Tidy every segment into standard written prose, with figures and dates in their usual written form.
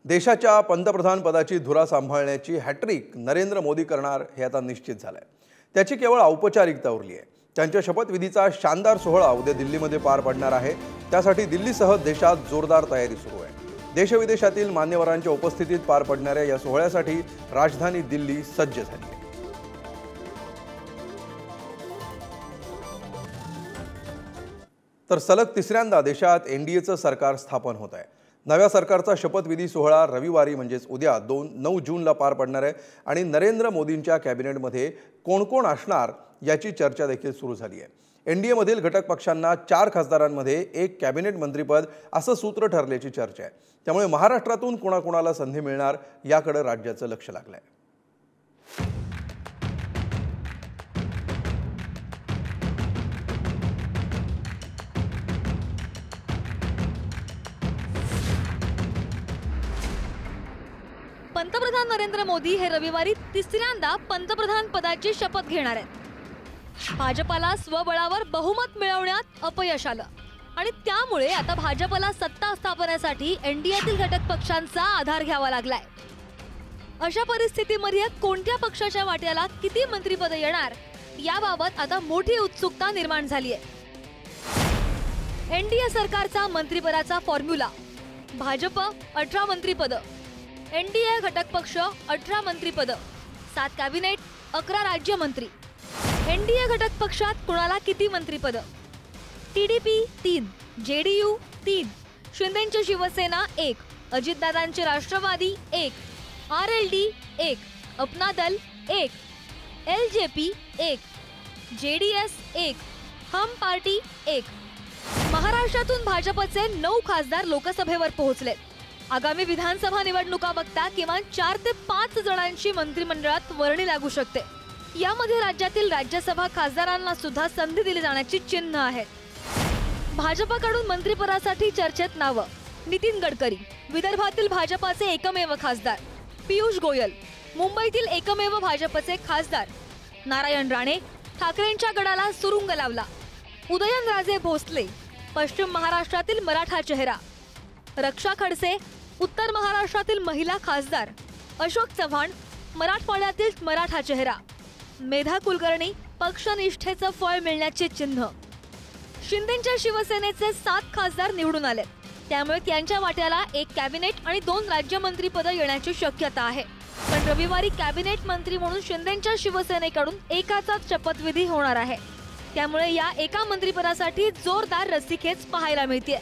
देशाच्या पंतप्रधान पदाची धुरा सांभाळण्याची हॅट्रिक नरेंद्र मोदी करणार हे आता निश्चित झालंय। त्याची केवळ औपचारिकता उरली आहे। त्यांच्या शपथविधीचा शानदार सोहळा उद्या दिल्लीमध्ये पार पडणार आहे। त्यासाठी दिल्लीसह देशात जोरदार तयारी सुरू आहे। देशविदेशातील मान्यवरांच्या उपस्थितीत पार पडणाऱ्या या सोहळ्यासाठी राजधानी दिल्ली सज्ज झाली आहे। तर सलग तिसऱ्यांदा देशात एनडीएचं सरकार स्थापन होत आहे। नव्या सरकारचा शपथविधी सोहळा रविवारी म्हणजेच उद्या 9 जूनला पार पडणार आहे आणि नरेंद्र मोदींच्या कॅबिनेटमध्ये कोण कोण असणार याची चर्चा देखील सुरू झाली आहे। एनडीएमधील घटक पक्षांना 4 खासदारांमध्ये 1 कॅबिनेट मंत्रिपद असं सूत्र ठरल्याची चर्चा आहे। त्यामुळे महाराष्ट्रातून कोणाकोणाला संधी मिळणार याकडे राज्याचं लक्ष लागलंय। पंतप्रधान नरेंद्र मोदी हे रविवारी तिसऱ्यांदा पंतप्रधान पदाची शपथ घेणार आहेत। भाजपला स्वबळावर बहुमत मिळवण्यात अपयश आलं आणि त्यामुळे आता भाजपला सत्ता स्थापनेसाठी एनडीएतील घटक पक्षांचा आधार घ्यावा लागलाय। अशा परिस्थितीमध्ये कोणत्या पक्षाच्या वाट्याला किती मंत्रिपदे येणार याबाबत आता मोठी उत्सुकता निर्माण झाली आहे। एनडीए सरकारचा मंत्रिपदाचा फॉर्म्युला: भाजप 18 मंत्रिपद, एनडीए घटक पक्ष 18 मंत्रिपद, 7 कॅबिनेट, 11 राज्यमंत्री। एनडीए घटक पक्षात कुणाला किती मंत्रिपद? टीडीपी 3, जेडीयू 3, शिंदेंची शिवसेना 1, अजितदादांचे Rashtrawadi 1, RLD 1, Apna Dal 1, LJP 1, JDS 1, हम पार्टी 1। महाराष्ट्रातून भाजपचे 9 खासदार लोकसभेवर पोहोचले। आगामी विधानसभा निवडणुका बघता किमान 4 ते 5 जणांची मंत्रिमंडळात वर्णी लागू शकते। यामध्ये राज्यातील राज्यसभा खासदारांना सुद्धा संधी दिली जाण्याची चिन्ह आहेत। भाजपकडून मंत्रिपदासाठी चर्चेत नावं: नितीन गडकरी, विदर्भातील भाजपाचे एकमेव खासदार; पियुष गोयल, मुंबईतील एकमेव भाजपचे खासदार; नारायण राणे, ठाकरेंच्या गडाला सुरुंग लावला; उदयनराजे भोसले, पश्चिम महाराष्ट्रातील मराठा चेहरा; रक्षा खडसे, उत्तर महाराष्ट्रातील महिला खासदार; अशोक चव्हाण, मराठवाड्यातील मराठा चेहरा; मेधा कुलकर्णी, पक्षनिष्ठेचं फळ मिळण्याचे चिन्ह। शिंदेंच्या शिवसेनेचे 7 खासदार निवडून आले, त्यामुळे त्यांच्या वाट्याला 1 कॅबिनेट आणि 2 राज्यमंत्रीपद येण्याची शक्यता आहे। पण रविवारी कॅबिनेट मंत्री म्हणून शिंदेंच्या शिवसेनेकडून एकाचाच शपथविधी होणार आहे। त्यामुळे या एका मंत्रिपदासाठी जोरदार रस्सीखेच पाहायला मिळते।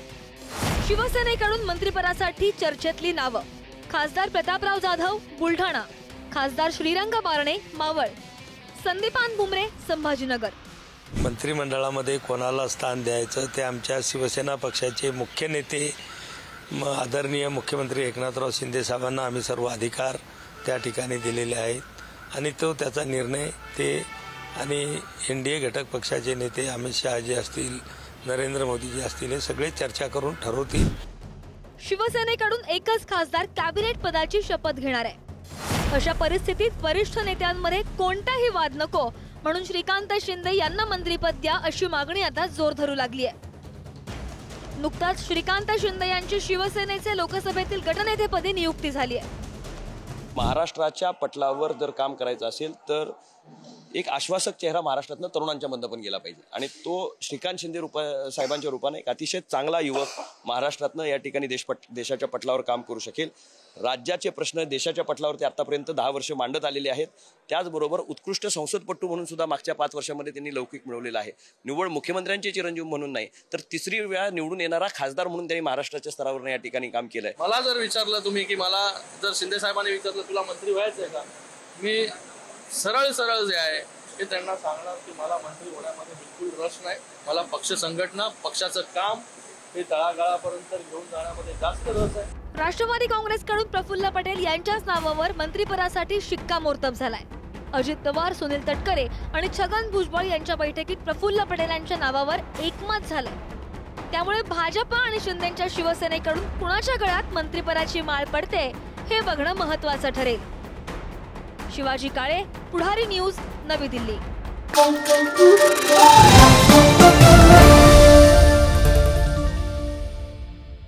शिवसेनेकडून मंत्रिपदासाठी चर्चेतली नावं: खासदार प्रतापराव जाधव, बुलढाणा; खासदार श्रीरंग बारणे, मावळ; संदीपान भुमरे, संभाजीनगर। मंत्रिमंडळामध्ये कोणाला स्थान द्यायचं ते आमच्या शिवसेना पक्षाचे मुख्य नेते आदरणीय मुख्यमंत्री एकनाथराव शिंदे साहेबांना आम्ही सर्व अधिकार त्या ठिकाणी दिलेले आहेत आणि तो त्याचा निर्णय ते आणि एनडीए घटक पक्षाचे नेते अमित शहाजी असतील, नरेंद्र मोदीजी असतील, हे सगळे चर्चा करून ठरवतील। शिवसेनेकडून एकच खासदार कॅबिनेट पदाची शपथ घेणार आहे। अशा परिस्थितीत वरिष्ठ नेत्यांमध्ये कोणताही वाद नको म्हणून श्रीकांत शिंदे यांना मंत्रिपद द्या अशी मागणी आता जोर धरू लागली आहे। नुकताच श्रीकांत शिंदे यांची शिवसेनेचे लोकसभेतील गटनेतेपदी नियुक्ती झाली आहे। महाराष्ट्राच्या पटलावर जर काम करायचं असेल तर एक आश्वासक चेहरा महाराष्ट्रातनं तरुणांच्या मधनं पण गेला पाहिजे आणि तो श्रीकांत शिंदे साहेबांच्या रूपाने एक अतिशय चांगला युवक महाराष्ट्रातनं या ठिकाणी देशाच्या पटलावर काम करू शकेल। राज्याचे प्रश्न देशाच्या पटलावरती आतापर्यंत 10 वर्ष मांडत आलेले आहेत। त्याचबरोबर उत्कृष्ट संसदपटू म्हणून सुद्धा मागच्या 5 वर्षांमध्ये त्यांनी लौकिक मिळवलेला आहे। निव्वळ मुख्यमंत्र्यांचे चिरंजीव म्हणून नाही तर तिसरी वेळा निवडून येणारा खासदार म्हणून त्यांनी महाराष्ट्राच्या स्तरावर या ठिकाणी काम केलंय। मला जर विचारलं तुम्ही की मला जर शिंदे साहेबांनी विचारलं तुला मंत्री व्हायचंय का, मी सरळ जे आहे ते त्यांना सांगणार की मला मंत्री होण्यामध्ये बिलकुल रस नाही। मला पक्ष संघटना, पक्षाचं काम हे तळागाळापर्यंत घेऊन जाण्यामध्ये जास्त रस आहे। राष्ट्रवादी काँग्रेसकडून प्रफुल्ल पटेल यांच्याच नावावर मंत्रिपदासाठी शिक्कामोर्तब झालाय। अजित पवार, सुनील तटकरे आणि छगन भुजबळ यांच्या बैठकीत प्रफुल्ल पटेल यांच्या नावावर एकमत झालंय। त्यामुळे भाजप आणि शिंदेंच्या शिवसेनेकडून कुणाच्या गळ्यात मंत्रिपदाची माळ पडते हे बघणं महत्त्वाचं ठरेल। शिवाजी काळे, पुढारी न्यूज, नवी दिल्ली।